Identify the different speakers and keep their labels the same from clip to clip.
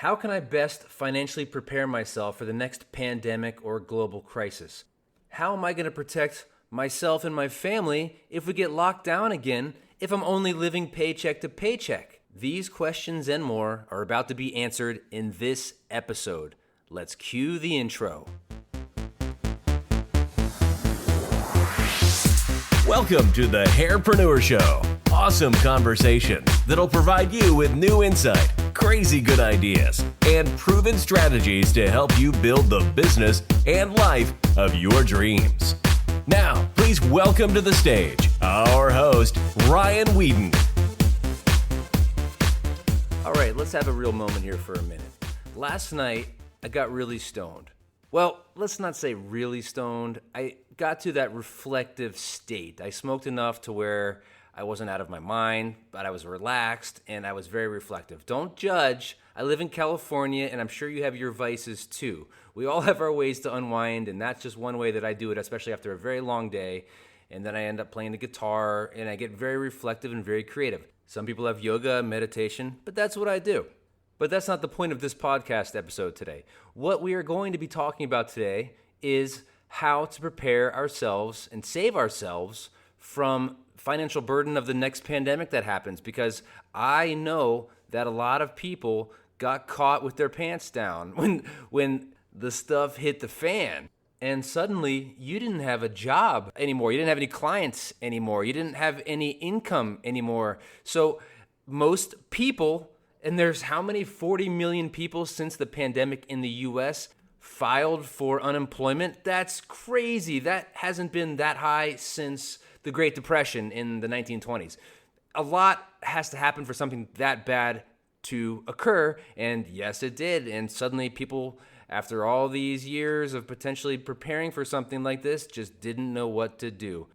Speaker 1: How can I best financially prepare myself for the next pandemic or global crisis? How am I going to protect myself and my family if we get locked down again if I'm only living paycheck to paycheck? These questions and more are about to be answered in this episode. Let's cue the intro.
Speaker 2: Welcome to the Hairpreneur Show. Awesome conversation that'll provide you with new insight, crazy good ideas, and proven strategies to help you build the business and life of your dreams. Now, please welcome to the stage our host, Ryan Weeden.
Speaker 1: All right, let's have a real moment here for a minute. Last night, I got really stoned. Well, let's not say really stoned. I got to that reflective state. I smoked enough to where I wasn't out of my mind, but I was relaxed and I was very reflective. Don't judge. I live in California and I'm sure you have your vices too. We all have our ways to unwind, and that's just one way that I do it, especially after a very long day. And then I end up playing the guitar and I get very reflective and very creative. Some people have yoga, meditation, but that's what I do. But that's not the point of this podcast episode today. What we are going to be talking about today is how to prepare ourselves and save ourselves from financial burden of the next pandemic that happens, because I know that a lot of people got caught with their pants down when the stuff hit the fan. And suddenly you didn't have a job anymore. You didn't have any clients anymore. You didn't have any income anymore. So most people, and there's how many 40 million people since the pandemic in the US filed for unemployment? That's crazy. That hasn't been that high since the Great Depression in the 1920s. A lot has to happen for something that bad to occur, and yes, it did. And suddenly people, after all these years of potentially preparing for something like this, just didn't know what to do.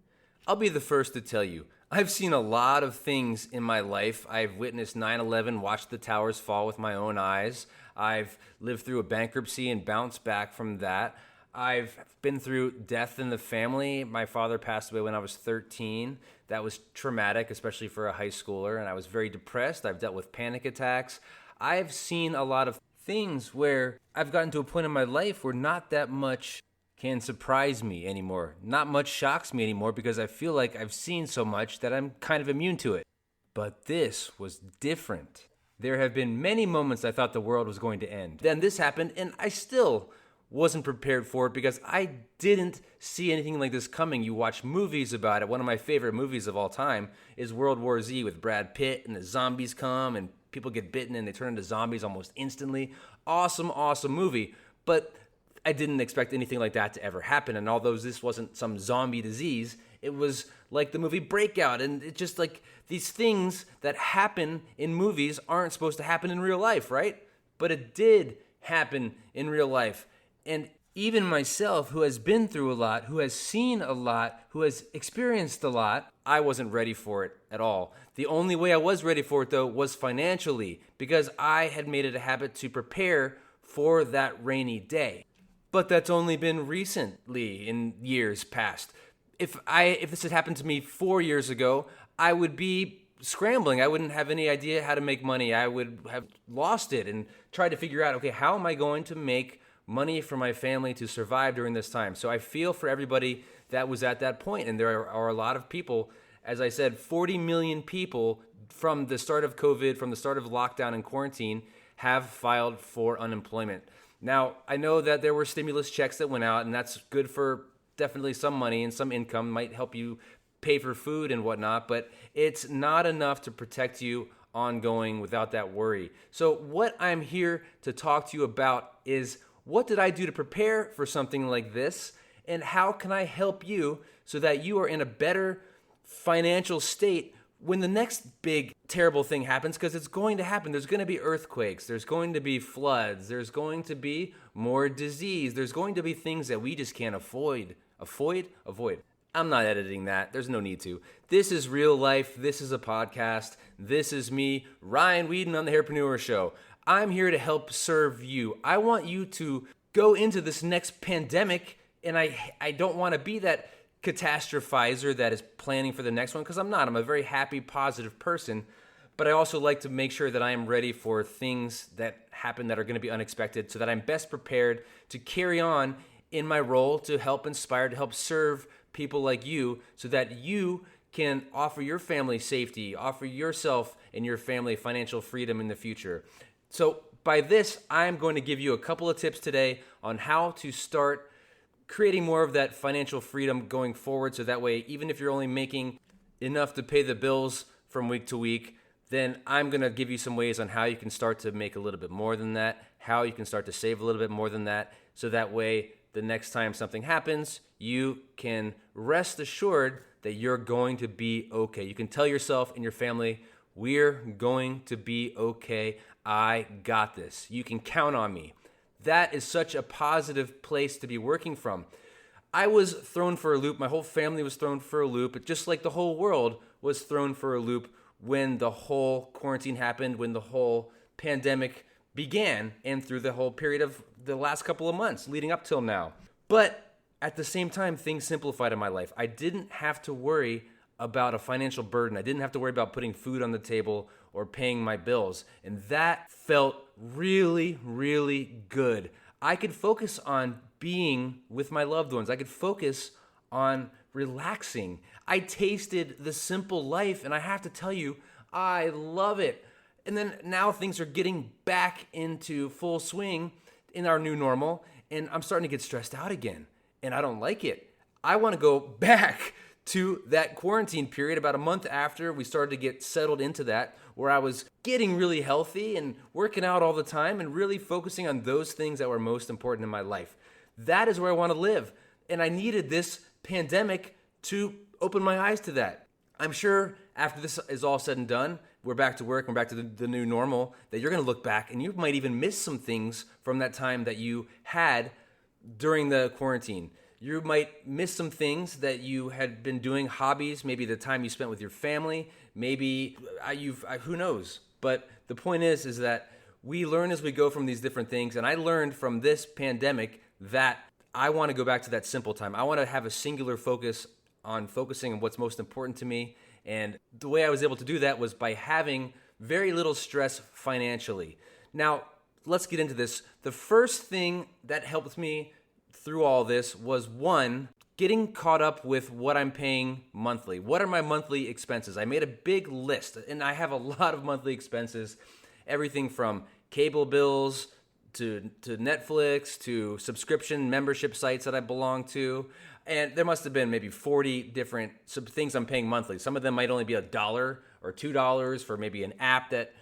Speaker 1: I'll be the first to tell you, I've seen a lot of things in my life. I've witnessed 9/11, watched the towers fall with my own eyes. I've lived through a bankruptcy and bounced back from that. I've been through death in the family. My father passed away when I was 13. That was traumatic, especially for a high schooler, and I was very depressed. I've dealt with panic attacks. I've seen a lot of things where I've gotten to a point in my life where not that much can surprise me anymore. Not much shocks me anymore because I feel like I've seen so much that I'm kind of immune to it. But this was different. There have been many moments I thought the world was going to end. Then this happened, and I still wasn't prepared for it because I didn't see anything like this coming. You watch movies about it. One of my favorite movies of all time is World War Z with Brad Pitt, and the zombies come and people get bitten and they turn into zombies almost instantly. Awesome, awesome movie. But I didn't expect anything like that to ever happen. And although this wasn't some zombie disease, it was like the movie Breakout. And it's just like these things that happen in movies aren't supposed to happen in real life, right? But it did happen in real life. And even myself, who has been through a lot, who has seen a lot, who has experienced a lot, I wasn't ready for it at all. The only way I was ready for it, though, was financially, because I had made it a habit to prepare for that rainy day. But that's only been recently, in years past. If this had happened to me 4 years ago, I would be scrambling. I wouldn't have any idea how to make money. I would have lost it and tried to figure out, okay, how am I going to make money for my family to survive during this time? So I feel for everybody that was at that point. And there are a lot of people, as I said, 40 million people from the start of COVID, from the start of lockdown and quarantine, have filed for unemployment. Now, I know that there were stimulus checks that went out, and that's good for definitely some money and some income, might help you pay for food and whatnot, but it's not enough to protect you ongoing without that worry. So what I'm here to talk to you about is, what did I do to prepare for something like this? And how can I help you so that you are in a better financial state when the next big terrible thing happens? Because it's going to happen. There's going to be earthquakes. There's going to be floods. There's going to be more disease. There's going to be things that we just can't avoid. Avoid. I'm not editing that. There's no need to. This is real life. This is a podcast. This is me, Ryan Weeden, on the Hairpreneur Show. I'm here to help serve you. I want you to go into this next pandemic, and I don't want to be that catastrophizer that is planning for the next one, because I'm not. I'm a very happy, positive person. but I also like to make sure that I am ready for things that happen that are going to be unexpected so that I'm best prepared to carry on in my role to help inspire, to help serve people like you so that you can offer your family safety, offer yourself and your family financial freedom in the future. So by this, I'm going to give you a couple of tips today on how to start creating more of that financial freedom going forward. So that way, even if you're only making enough to pay the bills from week to week, then I'm going to give you some ways on how you can start to make a little bit more than that, how you can start to save a little bit more than that. So that way, the next time something happens, you can rest assured that you're going to be okay. You can tell yourself and your family, we're going to be okay. I got this. You can count on me. That is such a positive place to be working from. I was thrown for a loop. My whole family was thrown for a loop, just like the whole world was thrown for a loop when the whole quarantine happened, when the whole pandemic began, and through the whole period of the last couple of months leading up till now. But at the same time, things simplified in my life. I didn't have to worry about a financial burden. I didn't have to worry about putting food on the table or paying my bills. And that felt really, really good. I could focus on being with my loved ones. I could focus on relaxing. I tasted the simple life, and I have to tell you, I love it. And then now things are getting back into full swing in our new normal, and I'm starting to get stressed out again, and I don't like it. I want to go back to that quarantine period about a month after we started to get settled into that, where I was getting really healthy and working out all the time and really focusing on those things that were most important in my life. That is where I want to live. And I needed this pandemic to open my eyes to that. I'm sure after this is all said and done, we're back to work, we're back to the new normal, that you're going to look back and you might even miss some things from that time that you had during the quarantine. You might miss some things that you had been doing, hobbies, maybe the time you spent with your family, maybe who knows. But the point is that we learn as we go from these different things. And I learned from this pandemic that I want to go back to that simple time. I want to have a singular focus on focusing on what's most important to me. And the way I was able to do that was by having very little stress financially. Now, let's get into this. The first thing that helped me through all this was, one, getting caught up with what I'm paying monthly. What are my monthly expenses? I made a big list, and I have a lot of monthly expenses, everything from cable bills to Netflix to subscription membership sites that I belong to. And there must have been maybe 40 different things I'm paying monthly. Some of them might only be $1 or $2 for maybe an app that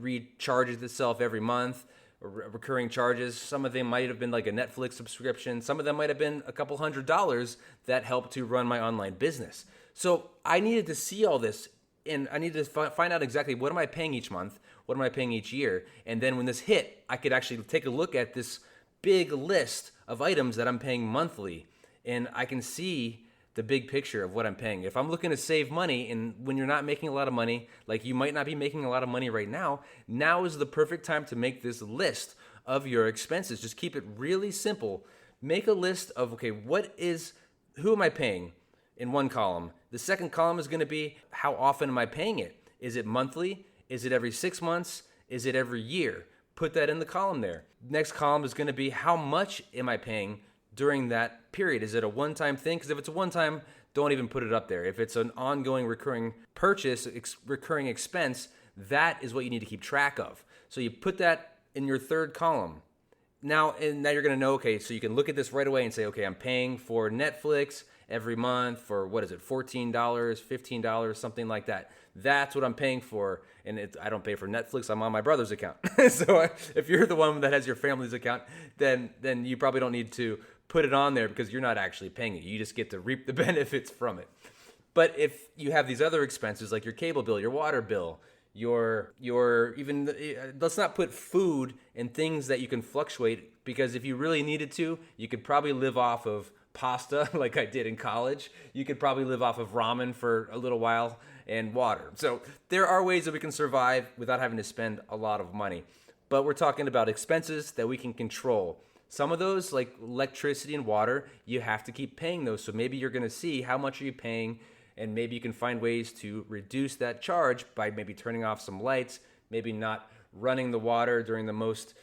Speaker 1: recharges itself every month, or recurring charges. Some of them might have been like a Netflix subscription. Some of them might have been a couple $100s that helped to run my online business. So I needed to see all this, and I needed to find out exactly what am I paying each month, what am I paying each year, and then when this hit, I could actually take a look at this big list of items that I'm paying monthly, and I can see the big picture of what I'm paying. If I'm looking to save money, and when you're not making a lot of money, like you might not be making a lot of money right now, now is the perfect time to make this list of your expenses. Just keep it really simple. Make a list of, okay, who am I paying in one column? The second column is going to be, how often am I paying it? Is it monthly? Is it every 6 months? Is it every year? Put that in the column there. Next column is going to be, how much am I paying during that period? Is it a one-time thing? Because if it's a one-time, don't even put it up there. If it's an ongoing recurring purchase, recurring expense, that is what you need to keep track of. So you put that in your third column. Now you're going to know, okay, so you can look at this right away and say, okay, I'm paying for Netflix every month for, $14, $15, something like that. That's what I'm paying for. And I don't pay for Netflix. I'm on my brother's account. So if you're the one that has your family's account, then you probably don't need to put it on there because you're not actually paying it. You just get to reap the benefits from it. But if you have these other expenses like your cable bill, your water bill, your let's not put food and things that you can fluctuate, because if you really needed to, you could probably live off of pasta like I did in college. You could probably live off of ramen for a little while and water. So there are ways that we can survive without having to spend a lot of money. But we're talking about expenses that we can control. Some of those, like electricity and water, you have to keep paying those. So maybe you're going to see how much are you paying And maybe you can find ways to reduce that charge by maybe turning off some lights, maybe not running the water during the most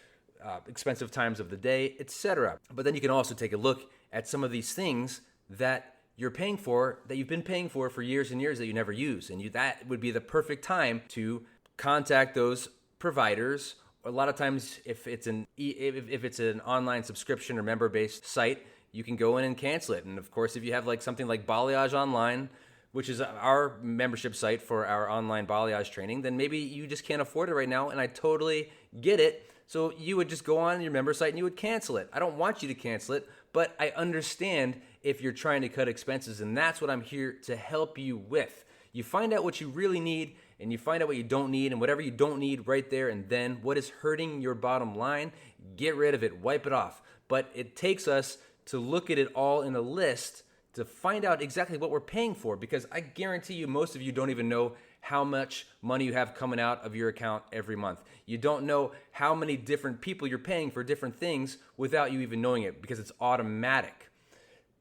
Speaker 1: expensive times of the day, etc. But then you can also take a look at some of these things that you're paying for, that you've been paying for years and years that you never use. And that would be the perfect time to contact those providers. A lot of times, if it's an online subscription or member-based site, you can go in and cancel it. And of course, if you have like something like Balayage Online, which is our membership site for our online balayage training, then maybe you just can't afford it right now, and I totally get it. So you would just go on your member site and you would cancel it. I don't want you to cancel it, but I understand if you're trying to cut expenses, and that's what I'm here to help you with. You find out what you really need, and you find out what you don't need, and whatever you don't need right there and then, what is hurting your bottom line, get rid of it, wipe it off. But it takes us to look at it all in a list to find out exactly what we're paying for, because I guarantee you most of you don't even know how much money you have coming out of your account every month. You don't know how many different people you're paying for different things without you even knowing it, because it's automatic.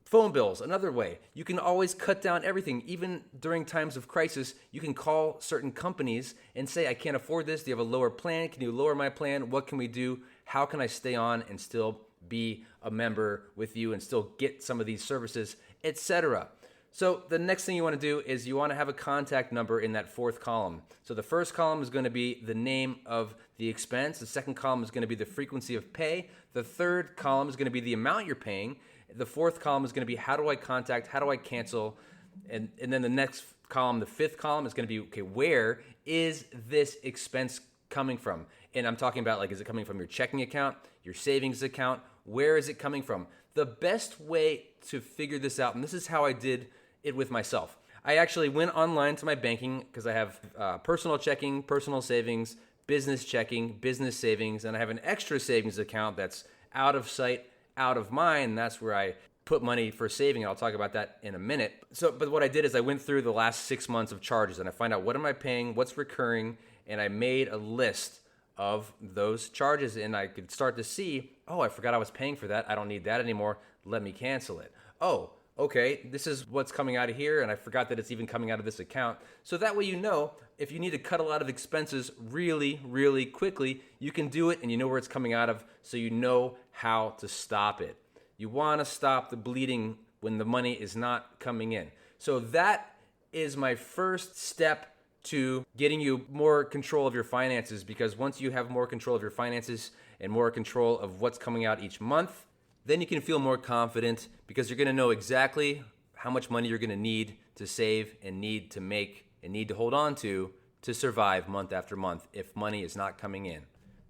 Speaker 1: Phone bills, another way. You can always cut down everything. Even during times of crisis, you can call certain companies and say, I can't afford this. Do you have a lower plan? Can you lower my plan? What can we do? How can I stay on and still be a member with you and still get some of these services, etc. So the next thing you want to do is you want to have a contact number in that fourth column. So the first column is going to be the name of the expense. The second column is going to be the frequency of pay. The third column is going to be the amount you're paying. The fourth column is going to be how do I contact, how do I cancel, and then the next column, the fifth column, is going to be, okay, where is this expense coming from? And I'm talking about, like, is it coming from your checking account, your savings account? Where is it coming from? The best way to figure this out, and this is how I did it with myself. I actually went online to my banking because I have personal checking, personal savings, business checking, business savings, and I have an extra savings account that's out of sight, out of mind. That's where I put money for saving. I'll talk about that in a minute. But what I did is I went through the last 6 months of charges and I find out what am I paying, what's recurring, and I made a list of those charges, and I could start to see, oh, I forgot I was paying for that. I don't need that anymore. Let me cancel it. Oh, okay, this is what's coming out of here, and I forgot that it's even coming out of this account. So that way you know if you need to cut a lot of expenses really, really quickly, you can do it and you know where it's coming out of, so you know how to stop it. You want to stop the bleeding when the money is not coming in. So that is my first step to getting you more control of your finances, because once you have more control of your finances and more control of what's coming out each month, then you can feel more confident because you're going to know exactly how much money you're going to need to save and need to make and need to hold on to survive month after month if money is not coming in.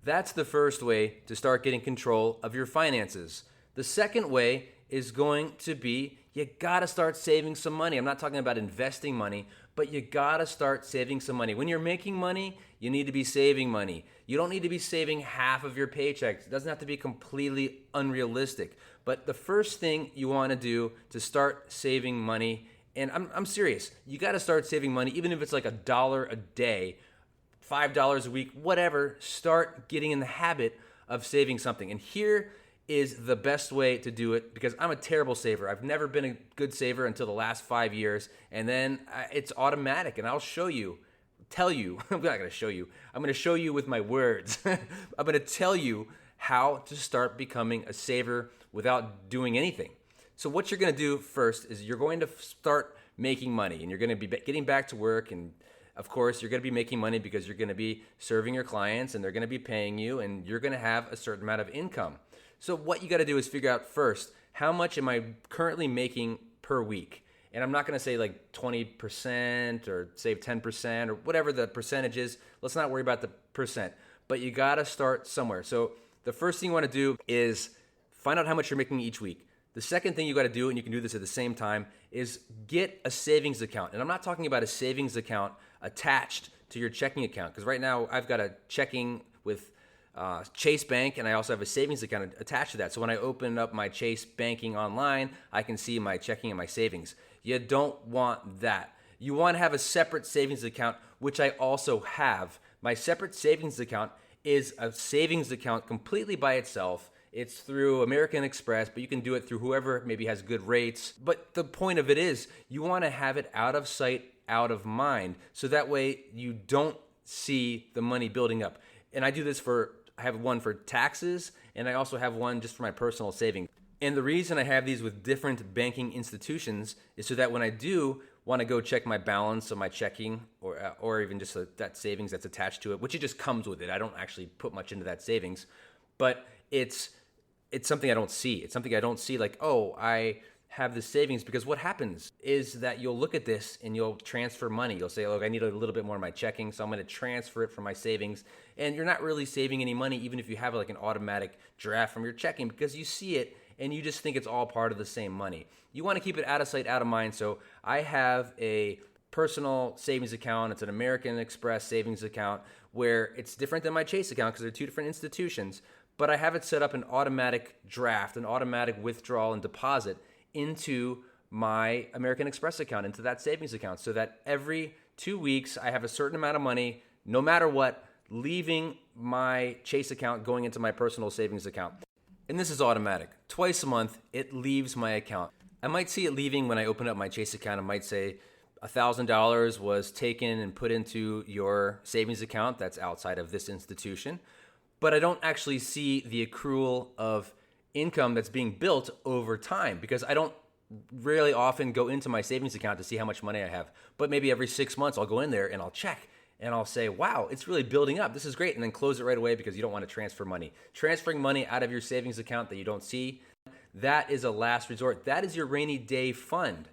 Speaker 1: That's the first way to start getting control of your finances. The second way is going to be you got to start saving some money. I'm not talking about investing money, but you got to start saving some money. When you're making money, you need to be saving money. You don't need to be saving half of your paycheck. It doesn't have to be completely unrealistic. But the first thing you want to do to start saving money, and I'm serious, you got to start saving money, even if it's like $1 a day, $5 a week, whatever. Start getting in the habit of saving something. And here is the best way to do it, because I'm a terrible saver. I've never been a good saver until the last 5 years, and then it's automatic, and I'll show you, tell you, I'm not going to show you, I'm going to show you with my words. I'm going to tell you how to start becoming a saver without doing anything. So what you're going to do first is you're going to start making money, and you're going to be getting back to work, and of course, you're going to be making money because you're going to be serving your clients, and they're going to be paying you, and you're going to have a certain amount of income. So what you got to do is figure out first, how much am I currently making per week? And I'm not going to say like 20% or save 10% or whatever the percentage is. Let's not worry about the percent. But you got to start somewhere. So the first thing you want to do is find out how much you're making each week. The second thing you got to do, and you can do this at the same time, is get a savings account. And I'm not talking about a savings account attached to your checking account, because right now I've got a checking with Chase Bank, and I also have a savings account attached to that. So when I open up my Chase banking online, I can see my checking and my savings. You don't want that. You want to have a separate savings account, which I also have. My separate savings account is a savings account completely by itself. It's through American Express, but you can do it through whoever maybe has good rates. But the point of it is you want to have it out of sight, out of mind, so that way you don't see the money building up. And I do this I have one for taxes, and I also have one just for my personal savings. And the reason I have these with different banking institutions is so that when I do want to go check my balance of my checking or even just that savings that's attached to it, which it just comes with it. I don't actually put much into that savings, but it's something I don't see. It's something I don't see like, oh, I have the savings, because what happens is that you'll look at this and you'll transfer money. You'll say, look, I need a little bit more in my checking, so I'm going to transfer it from my savings. And you're not really saving any money, even if you have like an automatic draft from your checking, because you see it and you just think it's all part of the same money. You want to keep it out of sight, out of mind. So I have a personal savings account. It's an American Express savings account where it's different than my Chase account because they're two different institutions. But I have it set up an automatic draft, an automatic withdrawal and deposit into my American Express account, into that savings account, so that every 2 weeks I have a certain amount of money, no matter what, leaving my Chase account, going into my personal savings account. And this is automatic. Twice a month, it leaves my account. I might see it leaving when I open up my Chase account. It might say $1,000 was taken and put into your savings account that's outside of this institution. But I don't actually see the accrual of income that's being built over time, because I don't really often go into my savings account to see how much money I have. But maybe every 6 months I'll go in there and I'll check and I'll say, wow, it's really building up. This is great. And then close it right away because you don't want to transfer money. Transferring money out of your savings account that you don't see, that is a last resort. That is your rainy day fund.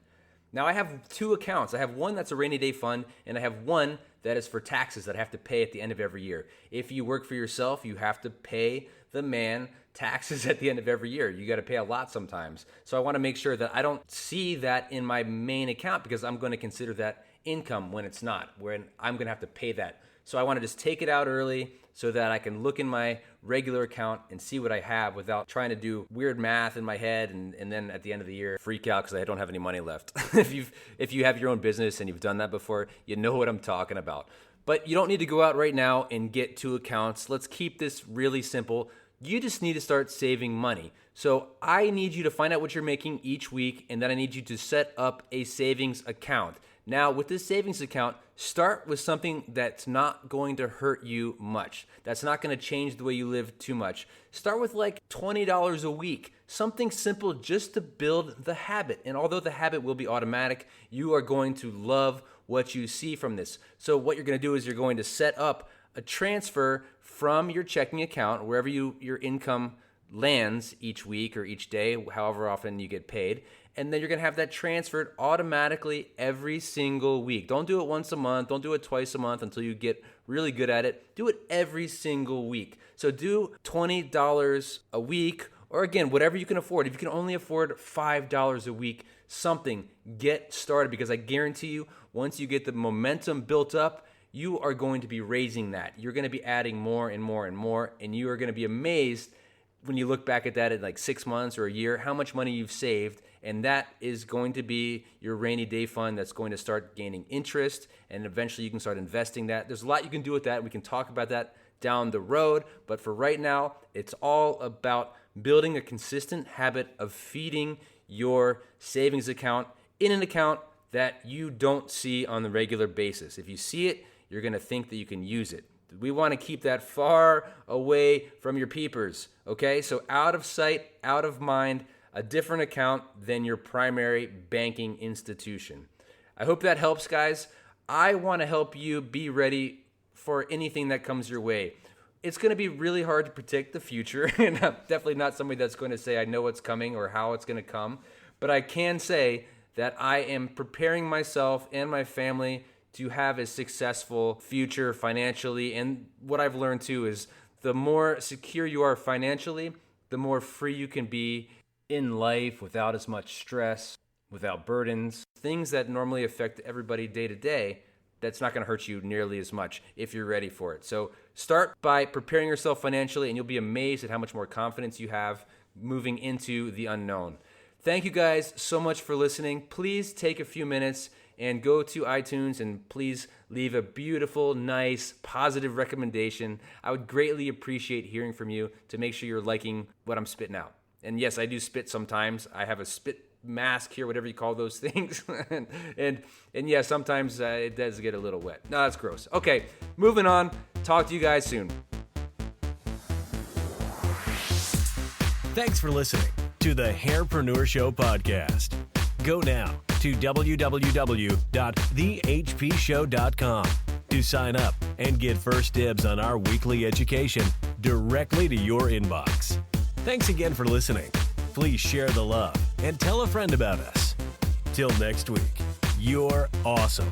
Speaker 1: Now I have two accounts. I have one that's a rainy day fund, and I have one that is for taxes that I have to pay at the end of every year. If you work for yourself, you have to pay the man taxes at the end of every year. You got to pay a lot sometimes. So I want to make sure that I don't see that in my main account, because I'm going to consider that income when it's not, when I'm going to have to pay that. So I want to just take it out early so that I can look in my regular account and see what I have without trying to do weird math in my head and then at the end of the year freak out because I don't have any money left. If you have your own business and you've done that before, you know what I'm talking about. But you don't need to go out right now and get two accounts. Let's keep this really simple. You just need to start saving money. So I need you to find out what you're making each week, and then I need you to set up a savings account. Now, with this savings account, start with something that's not going to hurt you much. That's not going to change the way you live too much. Start with like $20 a week, something simple just to build the habit. And although the habit will be automatic, you are going to love what you see from this. So what you're going to do is you're going to set up a transfer from your checking account, wherever your income lands each week or each day, however often you get paid. And then you're going to have that transferred automatically every single week. Don't do it once a month. Don't do it twice a month until you get really good at it. Do it every single week. So do $20 a week, or again, whatever you can afford. If you can only afford $5 a week, something, get started, because I guarantee you, once you get the momentum built up, you are going to be raising that. You're going to be adding more and more and more, and you are going to be amazed when you look back at that in like 6 months or a year, how much money you've saved. And that is going to be your rainy day fund that's going to start gaining interest, and eventually you can start investing that. There's a lot you can do with that. We can talk about that down the road, but for right now, it's all about building a consistent habit of feeding your savings account in an account that you don't see on the regular basis. If you see it, you're going to think that you can use it. We want to keep that far away from your peepers, okay? So out of sight, out of mind, a different account than your primary banking institution. I hope that helps, guys. I want to help you be ready for anything that comes your way. It's going to be really hard to predict the future, and I'm definitely not somebody that's going to say I know what's coming or how it's going to come, but I can say that I am preparing myself and my family to have a successful future financially. And what I've learned too is the more secure you are financially, the more free you can be in life without as much stress, without burdens, things that normally affect everybody day to day. That's not going to hurt you nearly as much if you're ready for it. So start by preparing yourself financially, and you'll be amazed at how much more confidence you have moving into the unknown. Thank you guys so much for listening. Please take a few minutes and go to iTunes and please leave a beautiful, nice, positive recommendation. I would greatly appreciate hearing from you to make sure you're liking what I'm spitting out. And yes, I do spit sometimes. I have a spit mask here, whatever you call those things. and yeah, sometimes it does get a little wet. No, that's gross. Okay, moving on. Talk to you guys soon.
Speaker 2: Thanks for listening to the Hairpreneur Show podcast. Go now to www.thehpshow.com to sign up and get first dibs on our weekly education directly to your inbox. Thanks again for listening. Please share the love and tell a friend about us. Till next week, you're awesome.